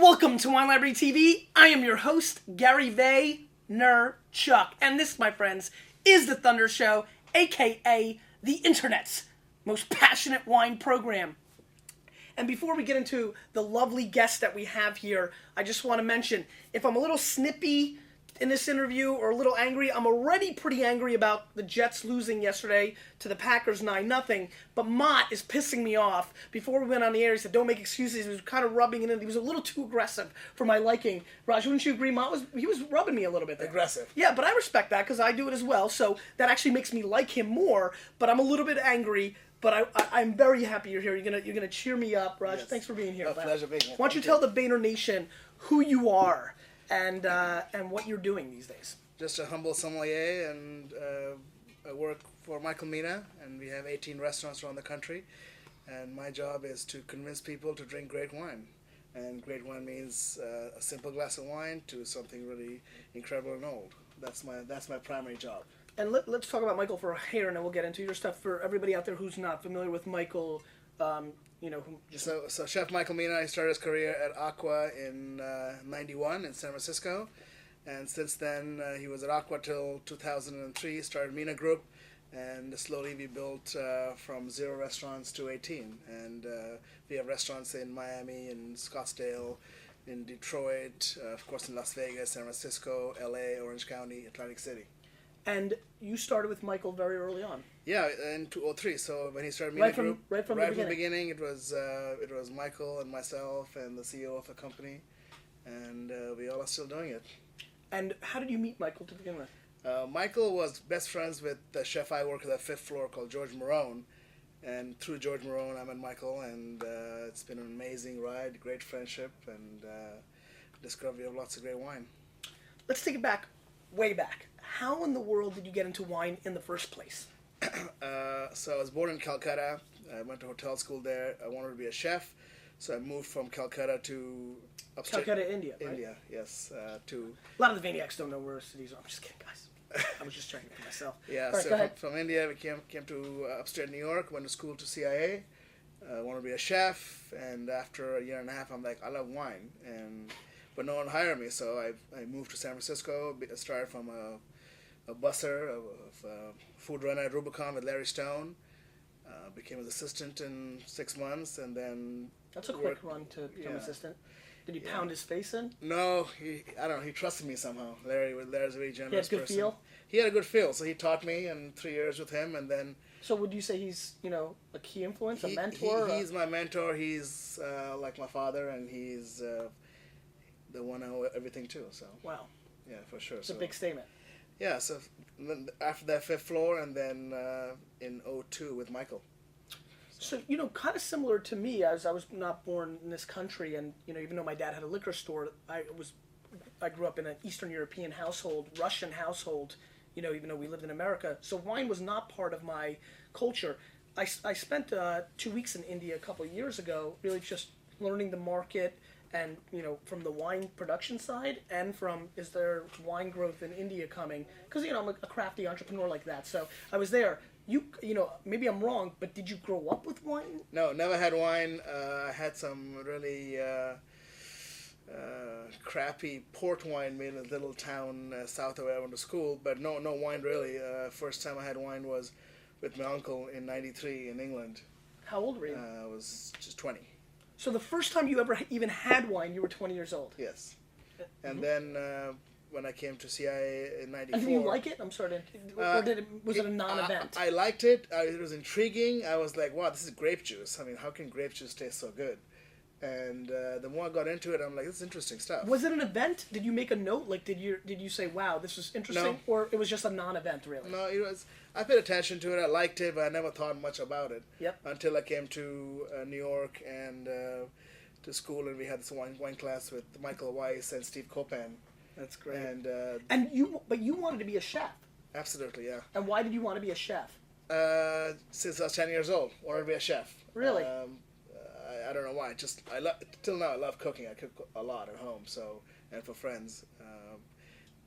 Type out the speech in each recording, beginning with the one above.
Welcome to Wine Library TV. I am your host, Gary Vaynerchuk. And this, my friends, is the Thunder Show, aka the Internet's most passionate wine program. And before we get into the lovely guests that we have here, I just want to mention, if I'm a little snippy in this interview or a little angry, I'm already pretty angry about the Jets losing yesterday to the Packers 9-0. But Mott is pissing me off. Before we went on the air, he said, don't make excuses. He was kind of rubbing it in. He was a little too aggressive for my liking. Raj, wouldn't you agree? Mott was rubbing me a little bit there. Aggressive. Yeah, but I respect that because I do it as well. So that actually makes me like him more. But I'm a little bit angry. But I'm very happy you're here. You're gonna cheer me up, Raj. Yes. Thanks for being here. A pleasure being here. Why don't you tell the Vayner Nation who you are and what you're doing these days? Just a humble sommelier, and I work for Michael Mina, and we have 18 restaurants around the country. And my job is to convince people to drink great wine. And great wine means a simple glass of wine to something really incredible and old. That's my primary job. And let's talk about Michael for here, and then we'll get into your stuff. For everybody out there who's not familiar with Michael, So Chef Michael Mina, he started his career at Aqua in 91 in San Francisco. And since then, he was at Aqua till 2003, started Mina Group. And slowly we built from 0 restaurants to 18. And we have restaurants in Miami, in Scottsdale, in Detroit, of course in Las Vegas, San Francisco, LA, Orange County, Atlantic City. And you started with Michael very early on. Yeah, in 2003. So when he started Mina Group, right from the beginning, it was Michael and myself and the CEO of the company, and we all are still doing it. And how did you meet Michael to begin with? Michael was best friends with the chef I work at the 5th floor called George Marone, and through George Marone I met Michael, and it's been an amazing ride, great friendship, and discovery of lots of great wine. Let's take it back, way back. How in the world did you get into wine in the first place? So I was born in Calcutta. I went to hotel school there. I wanted to be a chef, so I moved from Calcutta to upstate. Calcutta, India, right? India, yes. A lot of the Vaniacs don't know where cities are. I'm just kidding, guys. I was just checking for myself. Yeah, right, so from India, we came to upstate New York, went to school to CIA. Wanted to be a chef, and after a year and a half, I'm like, I love wine, but no one hired me, so I moved to San Francisco. Started from a busser, a food runner at Rubicon with Larry Stone. Became an assistant in 6 months, and then... That's a quick run to become assistant. Did you pound his face in? No, I don't know, he trusted me somehow. Larry's a very generous person. He had a good feel? He had a good feel, so he taught me in 3 years with him, and then... So would you say he's, a key influence, a mentor? He's my mentor, he's like my father, and he's the one I owe everything to, so... Wow. Yeah, for sure. It's a big statement. Yeah, so after that 5th floor, and then in 2002 with Michael. So, kind of similar to me, as I was not born in this country, and, even though my dad had a liquor store, I grew up in an Eastern European household, Russian household, even though we lived in America. So wine was not part of my culture. I spent 2 weeks in India a couple of years ago, really just learning the market, and, from the wine production side, and from, is there wine growth in India coming? Because, I'm a crafty entrepreneur like that. So I was there. Maybe I'm wrong, but did you grow up with wine? No, never had wine. I had some really crappy port wine made in a little town south of where I went to school, but no wine really. First time I had wine was with my uncle in 93 in England. How old were you? I was just 20. So the first time you ever even had wine, you were 20 years old? Yes. And then when I came to CIA in 94... And did you like it? I'm sorry. Or was it a non-event? I liked it. It was intriguing. I was like, wow, this is grape juice. I mean, how can grape juice taste so good? And the more I got into it, I'm like, this is interesting stuff. Was it an event? Did you make a note? Like, did you say, wow, this is interesting? No. Or it was just a non-event, really? No, it was. I paid attention to it. I liked it, but I never thought much about it. Yep. Until I came to New York and to school, and we had this wine class with Michael Weiss and Steve Copan. That's great. And you wanted to be a chef. Absolutely, yeah. And why did you want to be a chef? Since I was 10 years old, wanted to be a chef. Really? I don't know why. Till now I love cooking. I cook a lot at home, and for friends.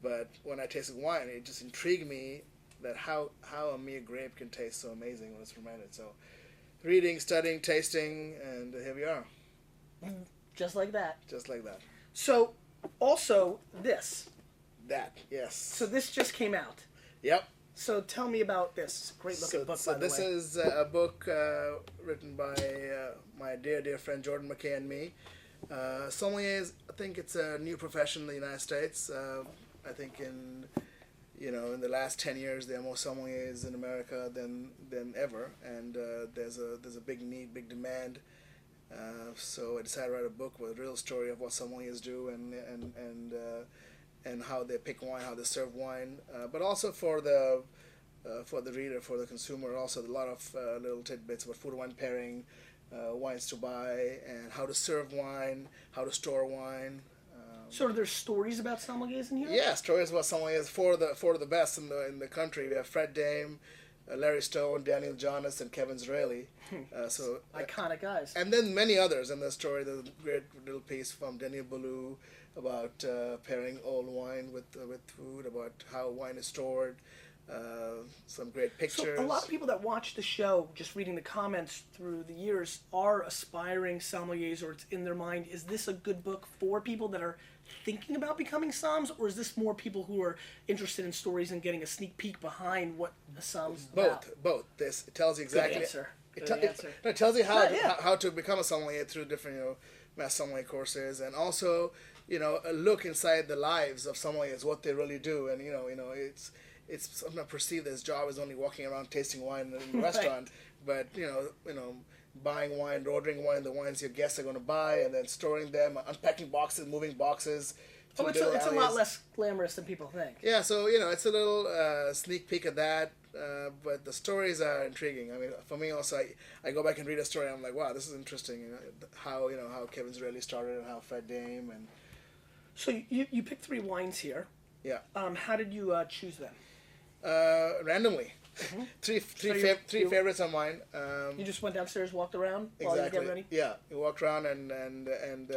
But when I tasted wine, it just intrigued me that how a mere grape can taste so amazing when it's fermented. So, reading, studying, tasting, and here we are. Just like that. Just like that. So, also this. That, yes. So this just came out. Yep. So tell me about this. Great looking book, by the way. So this is a book written by my dear friend Jordan McKay and me. Sommelier is, I think it's a new profession in the United States. I think in the last 10 years there are more sommeliers in America than ever, and there's a big need, big demand. So I decided to write a book with a real story of what sommeliers do and how they pick wine, how they serve wine, but also for the reader, for the consumer, also a lot of little tidbits about food wine pairing, wines to buy, and how to serve wine, how to store wine. So are there stories about sommeliers in here? Yeah, stories about sommeliers, four of the best in the country. We have Fred Dame, Larry Stone, Daniel Jonas, and Kevin Zraeli. Iconic guys. And then many others in the story. There's a great little piece from Daniel Boulou about pairing old wine with food, about how wine is stored. Some great pictures. So a lot of people that watch the show, just reading the comments through the years, are aspiring sommeliers, or it's in their mind. Is this a good book for people that are thinking about becoming somms, or is this more people who are interested in stories and getting a sneak peek behind what a somm's about? Both. It tells you exactly. Good answer. It tells you how to become a sommelier through different mass sommelier courses, and also a look inside the lives of sommeliers, what they really do, and it's sometimes perceived as job is only walking around tasting wine in the restaurant, but buying wine, ordering wine, the wines your guests are going to buy, and then storing them, unpacking boxes, moving boxes. It's a lot less glamorous than people think. Yeah, so it's a little sneak peek at that, but the stories are intriguing. I mean, for me also, I go back and read a story, and I'm like, wow, this is interesting. How Kevin Zraeli started and how Fred Dame and. So you picked 3 wines here. Yeah. How did you choose them? Randomly. Mm-hmm. Three favorites of mine. You just went downstairs, walked around while you were getting ready? Yeah, we walked around and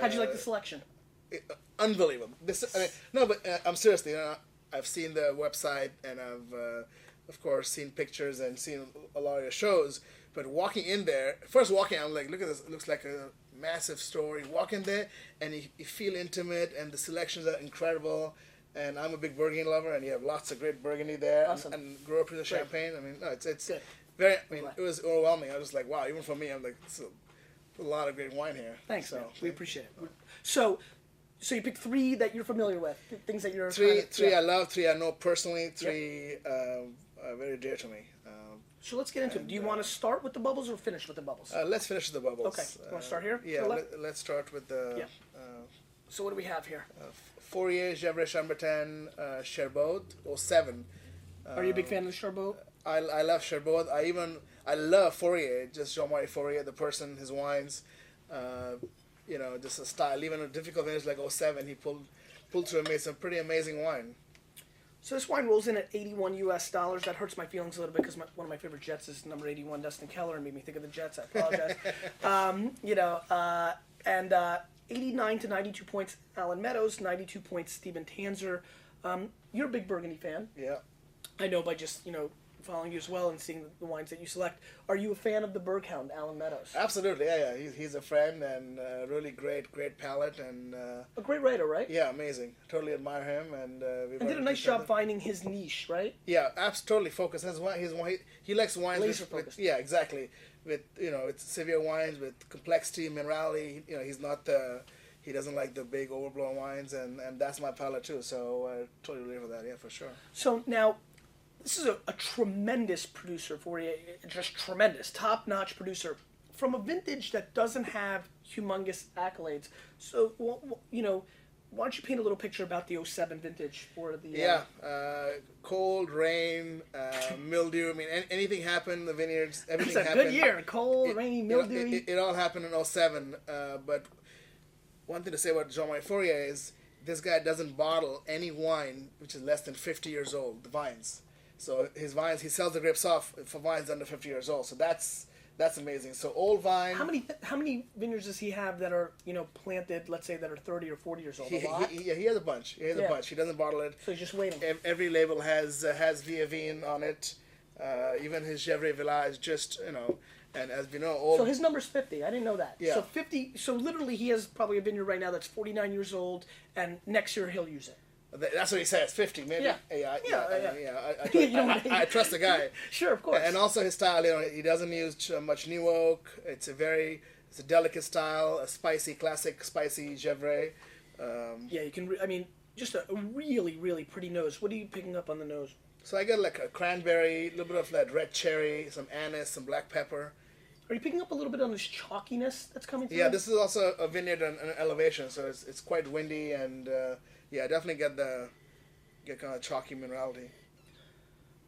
how'd you like the selection? Unbelievable. I'm seriously. I've seen the website, and I've of course seen pictures and seen a lot of your shows. But walking in there, I'm like, look at this. It looks like a massive store. You walk in there, and you feel intimate, and the selections are incredible. And I'm a big Burgundy lover, and you have lots of great Burgundy there. Awesome. And grew up with the champagne. I mean, no, it's good. very. I mean, it was overwhelming. I was like, wow. Even for me, I'm like, it's a lot of great wine here. Thanks, man. We appreciate it. So you picked 3 that you're familiar with, things that you're. Three I love, 3 I know personally, 3 are very dear to me. So let's get into it. Do you want to start with the bubbles or finish with the bubbles? Let's finish the bubbles. Okay. You want to start here? Yeah. Let's start with the. Yeah. So what do we have here? Fourier Gevrey Chambertin Cherbourg 07. Are you a big fan of the Cherbourg? I love Cherbourg. I love Fourier, just Jean-Marie Fourier, the person, his wines. Just a style. Even a difficult vintage like 07, he pulled through and made some pretty amazing wine. So this wine rolls in at $81 US. That hurts my feelings a little bit because one of my favorite Jets is number 81, Dustin Keller, and made me think of the Jets. I apologize. And 89 to 92 points, Alan Meadows. 92 points, Stephen Tanzer. You're a big Burgundy fan. Yeah. I know by just following you as well and seeing the wines that you select. Are you a fan of the Berghound, Alan Meadows? Absolutely, yeah. He's a friend and really great palate and a great writer, right? Yeah, amazing. Totally admire him and did a nice job finding his niche, right? Yeah, totally focused. He likes wines laser focused. Yeah, exactly. With it's severe wines with complexity, minerality. He's not he doesn't like the big overblown wines, and that's my palate too. So I totally relate with that. Yeah, for sure. So now. This is a tremendous producer for you, just tremendous, top-notch producer from a vintage that doesn't have humongous accolades. So, why don't you paint a little picture about the 07 vintage for the... Cold, rain, mildew. I mean, anything happened in the vineyards. Everything happened. It's a good year. Cold, rainy, mildew. It all happened in 07. But one thing to say about Jean-Marie Fourier is this guy doesn't bottle any wine which is less than 50 years old, the vines. So his vines, he sells the grapes off for vines under 50 years old. So that's amazing. So old vine. How many vineyards does he have that are planted? Let's say that are 30 or 40 years old. A lot? He has a bunch. He doesn't bottle it. So he's just waiting. Every label has Via Vine on it. Even his Gevrey Village, just And as we know, old... So his number's 50. I didn't know that. Yeah. So 50. So literally, he has probably a vineyard right now that's 49 years old, and next year he'll use it. That's what he says, 50, maybe. Yeah. I trust the guy. Sure, of course. And also his style, he doesn't use much new oak. It's a delicate style, a classic spicy Gevrey. Yeah, you can. Just a really, really pretty nose. What are you picking up on the nose? So I get like a cranberry, a little bit of that red cherry, some anise, some black pepper. Are you picking up a little bit on this chalkiness that's coming through? Yeah, this is also a vineyard on an elevation, so it's quite windy, and I definitely get kind of chalky minerality.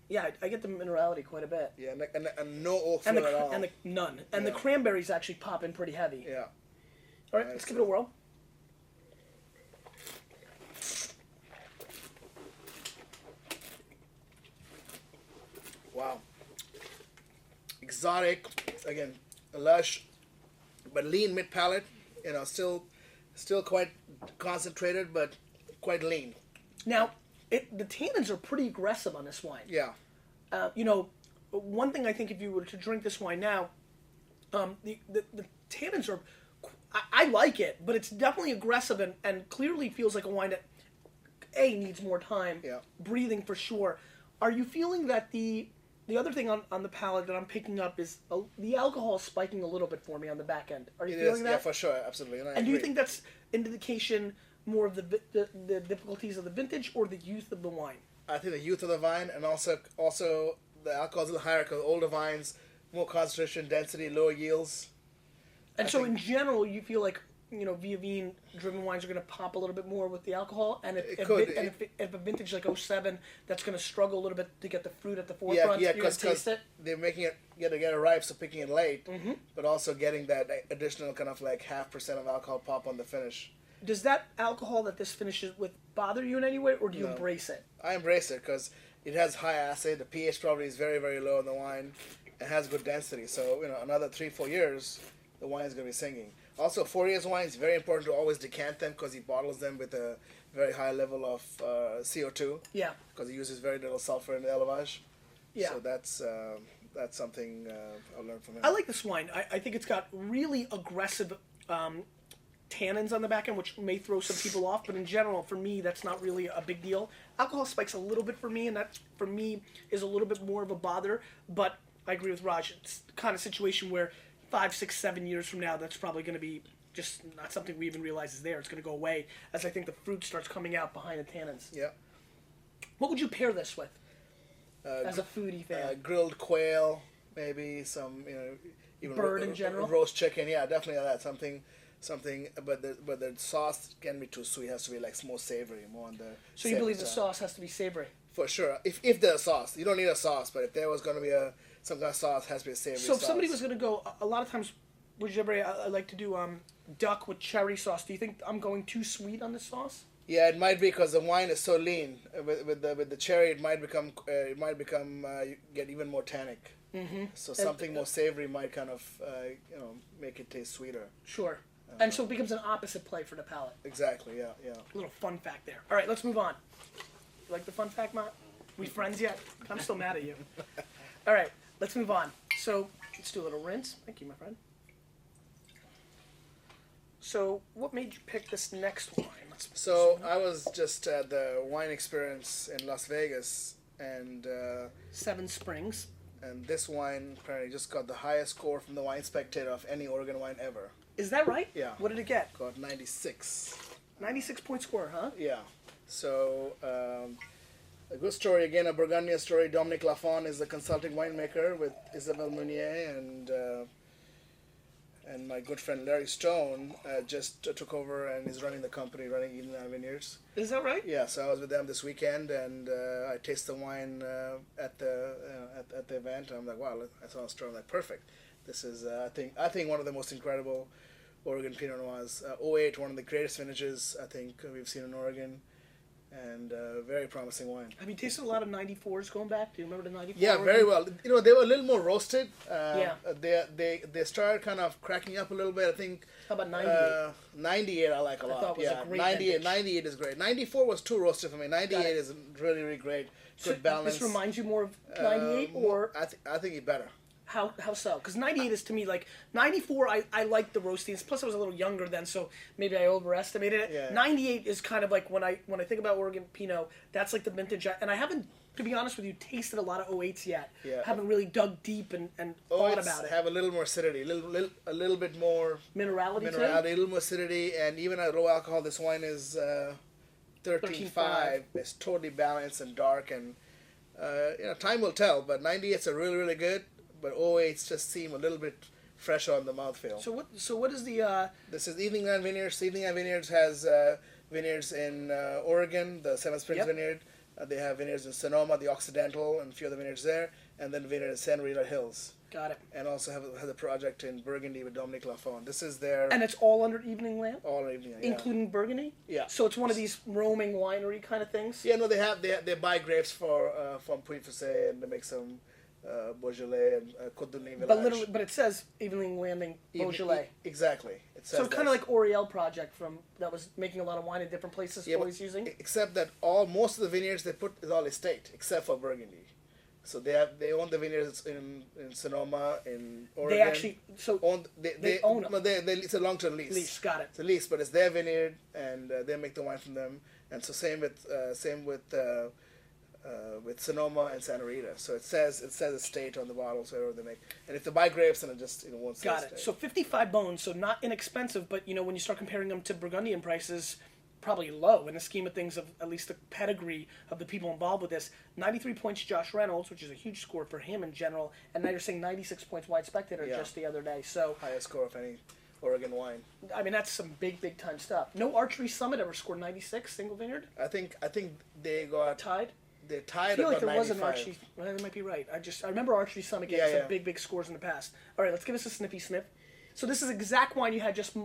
Yeah, I get the minerality quite a bit. Yeah, and no oak feel at all. None. And the cranberries actually pop in pretty heavy. Yeah. All right, let's give it a whirl. Wow. Exotic, again, lush, but lean mid palate. Still quite concentrated, but quite lean. Now, the tannins are pretty aggressive on this wine. Yeah. One thing I think if you were to drink this wine now, the tannins are. I like it, but it's definitely aggressive and clearly feels like a wine that needs more time. Yeah. Breathing for sure. Are you feeling that the other thing on the palate that I'm picking up is the alcohol is spiking a little bit for me on the back end? Are you feeling that? Yeah, for sure, absolutely. And do you think that's an indication more of the difficulties of the vintage or the youth of the wine? I think the youth of the vine, and also the alcohol is a little higher because older vines, more concentration, density, lower yields. And so in general, you feel like Via Vine driven wines are going to pop a little bit more with the alcohol, and if a vintage like 07 that's going to struggle a little bit to get the fruit at the forefront, you're going to taste it. They're making it get it ripe, so picking it late, but also getting that additional kind of like 0.5% of alcohol pop on the finish. Does that alcohol that this finishes with bother you in any way, or do you embrace it? I embrace it because it has high acid. The pH probably is very, very low in the wine. It has good density, so another 3-4 years, the wine is going to be singing. Also, 4 years wine is very important to always decant them because he bottles them with a very high level of CO2. Yeah. Because he uses very little sulfur in the élevage. Yeah. So that's something I learned from him. I like this wine. I think it's got really aggressive tannins on the back end, which may throw some people off. But in general, for me, that's not really a big deal. Alcohol spikes a little bit for me, and that, for me, is a little bit more of a bother. But I agree with Raj. It's the kind of situation where 5, 6, 7 years from now, that's probably going to be just not something we even realize is there. It's going to go away as I think the fruit starts coming out behind the tannins. Yeah. What would you pair this with as a foodie fan? Grilled quail, maybe some, even bird in general. Roast chicken, yeah, definitely that. Something. But the sauce can be too sweet. It has to be like more savory, more on the. So you believe the sauce has to be savory? For sure. If there's a sauce, you don't need a sauce. But if there was going to be some kind of sauce, it has to be a savory. So if somebody was going to go, a lot of times, I like to do duck with cherry sauce. Do you think I'm going too sweet on this sauce? Yeah, it might be because the wine is so lean. With the cherry, it might become you get even more tannic. Mm-hmm. So something more savory might kind of make it taste sweeter. Sure. And so it becomes an opposite play for the palate. Exactly. Yeah. A little fun fact there. All right, let's move on. You like the fun fact, Matt? We friends yet? I'm still mad at you. All right, let's move on. So let's do a little rinse. Thank you, my friend. So what made you pick this next wine? So I was just at the wine experience in Las Vegas, and Seven Springs. And this wine apparently just got the highest score from the Wine Spectator of any Oregon wine ever. Is that right? Yeah. What did it get? Got 96. 96-point score, huh? Yeah. So, a good story again, a Burgundian story. Dominique Lafon is the consulting winemaker with Isabelle Meunier, and my good friend Larry Stone just took over and is running the company, running Eden Vineyards. Is that right? Yeah. So I was with them this weekend, and I tasted the wine at the event. And I'm like, wow! I saw a story. I'm like, perfect. This is I think one of the most incredible Oregon Pinot Noirs. 08, one of the greatest vintages I think we've seen in Oregon, and very promising wine. Have you tasted a lot of 94s going back? Do you remember the 94? Yeah, very well. They were a little more roasted. Yeah. They started kind of cracking up a little bit. I think. How about 98? 98 I like a lot. I thought was yeah, a great 98 is great. 94 was too roasted for me. 98 is really, really great. Good balance. This reminds you more of 98, or I think it's better. How so? Because 98 is to me like 94. I like the roastiness. Plus, I was a little younger then, so maybe I overestimated it. Yeah. 98 is kind of like when I think about Oregon Pinot, that's like the vintage. And I haven't, to be honest with you, tasted a lot of 08s yet. Yeah. Haven't really dug deep and thought about it. Have a little more acidity, a little bit more Minerality too? a little more acidity, and even at low alcohol, this wine is 13.5. It's totally balanced and dark, and time will tell. But 98s are really, really good. But 08s just seem a little bit fresh on the mouthfeel. So what is the? This is Evening Land Vineyards. Evening Land Vineyards has vineyards in Oregon, the Seven Springs Vineyard. They have vineyards in Sonoma, the Occidental, and a few other vineyards there, and then vineyard in Santa Rita Hills. Got it. And also have a project in Burgundy with Dominique Lafon. This is their... And it's all under Evening Land? All under Evening Land, including Burgundy? Yeah. So it's one of these roaming winery kind of things? Yeah, no, they buy grapes from Puy-Fusset, and they make some Beaujolais and Côte de Village. But it says Evening Landing Beaujolais. Exactly. It says so kind of like Oriel project that was making a lot of wine in different places, always using? Except that most of the vineyards they put is all estate, except for Burgundy. So they own the vineyards in Sonoma, in Oregon. They actually they own them. No, it's a long-term lease. Lease, got it. It's a lease, but it's their vineyard, and they make the wine from them. And so same with Sonoma and Santa Rita. So it says estate on the bottles wherever they make. And if they buy grapes, then it just won't say got estate. it. So 55 bones, so not inexpensive, but when you start comparing them to Burgundian prices, probably low in the scheme of things of at least the pedigree of the people involved with this. 93 points Josh Reynolds, which is a huge score for him in general, and now you're saying 96 points Wine Spectator just the other day. So highest score of any Oregon wine. I mean, that's some big time stuff. No Archery Summit ever scored 96 single vineyard. I think they got tied. They tied. I feel like there 95. was an Archery. Well, that might be right. I remember Archery Summit getting some big scores in the past. All right, let's give us a snippy sniff. So this is exact wine you had just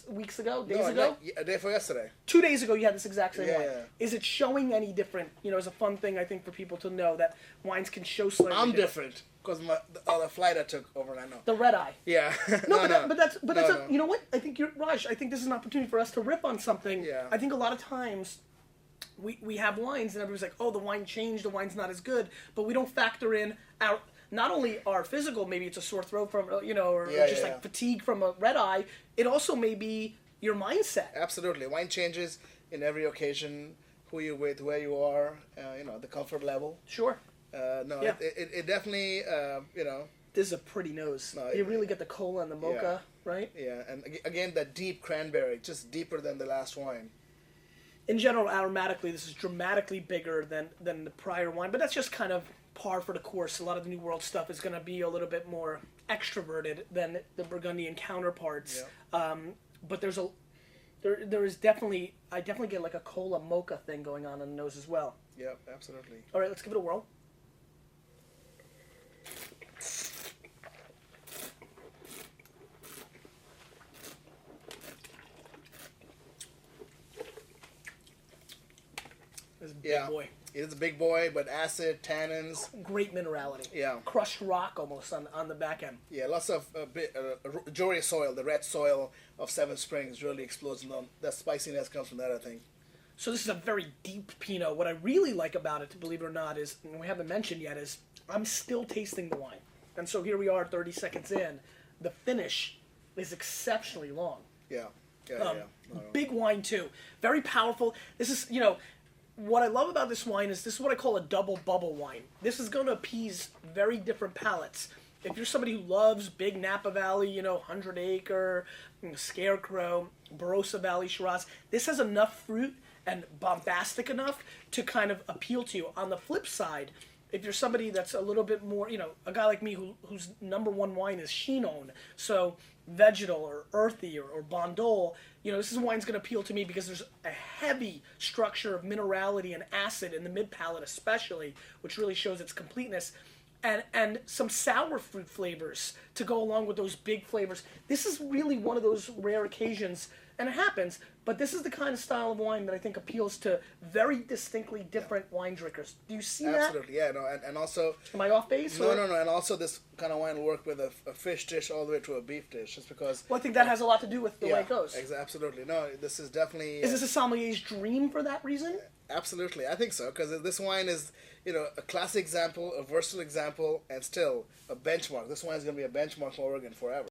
weeks ago, days ago? A day for yesterday. 2 days ago you had this exact same wine. Yeah. Is it showing any different? It's a fun thing I think for people to know that wines can show slightly I'm different because the flight I took overnight. No. The red eye. Yeah. But that's you know what? I think you're Raj. I think this is an opportunity for us to rip on something. Yeah. I think a lot of times we have wines and everybody's like, oh, the wine changed, the wine's not as good, but we don't factor in not only our physical, maybe it's a sore throat from, or just like fatigue from a red eye, it also may be your mindset. Absolutely. Wine changes in every occasion, who you're with, where you are, the comfort level. Sure. It definitely, This is a pretty nose. You really get the cola and the mocha, right? Yeah, and again, that deep cranberry, just deeper than the last wine. In general, aromatically, this is dramatically bigger than the prior wine, but that's just kind of par for the course. A lot of the New World stuff is going to be a little bit more extroverted than the Burgundian counterparts. Yeah. But there is definitely, I definitely get like a cola mocha thing going on in the nose as well. Yeah, absolutely. All right, let's give it a whirl. This is a big boy. It is a big boy, but acid, tannins. Great minerality. Yeah. Crushed rock almost on the back end. Yeah, lots of jewelry soil, the red soil of Seven Springs really explodes. And the spiciness comes from that, I think. So this is a very deep Pinot. What I really like about it, believe it or not, is, and we haven't mentioned yet, is I'm still tasting the wine. And so here we are 30 seconds in. The finish is exceptionally long. Yeah. Big wine, too. Very powerful. This is, what I love about this wine is this is what I call a double bubble wine. This is going to appease very different palates. If you're somebody who loves big Napa Valley, 100 Acre, Scarecrow, Barossa Valley Shiraz, this has enough fruit and bombastic enough to kind of appeal to you. On the flip side, if you're somebody that's a little bit more, a guy like me whose number one wine is Chinon, so vegetal or earthy or Bondol, this is wine's going to appeal to me because there's a heavy structure of minerality and acid in the mid palate especially, which really shows its completeness, and some sour fruit flavors to go along with those big flavors. This is really one of those rare occasions, And it happens, but this is the kind of style of wine that I think appeals to very distinctly different wine drinkers. Do you see that? Absolutely, yeah. No, and also... Am I off base? No, and also this kind of wine will work with a fish dish all the way to a beef dish, just because... Well, I think that has a lot to do with the way it goes. Absolutely. No, this is definitely... Is this a sommelier's dream for that reason? Absolutely, I think so, because this wine is, a classic example, a versatile example, and still a benchmark. This wine is going to be a benchmark for Oregon forever.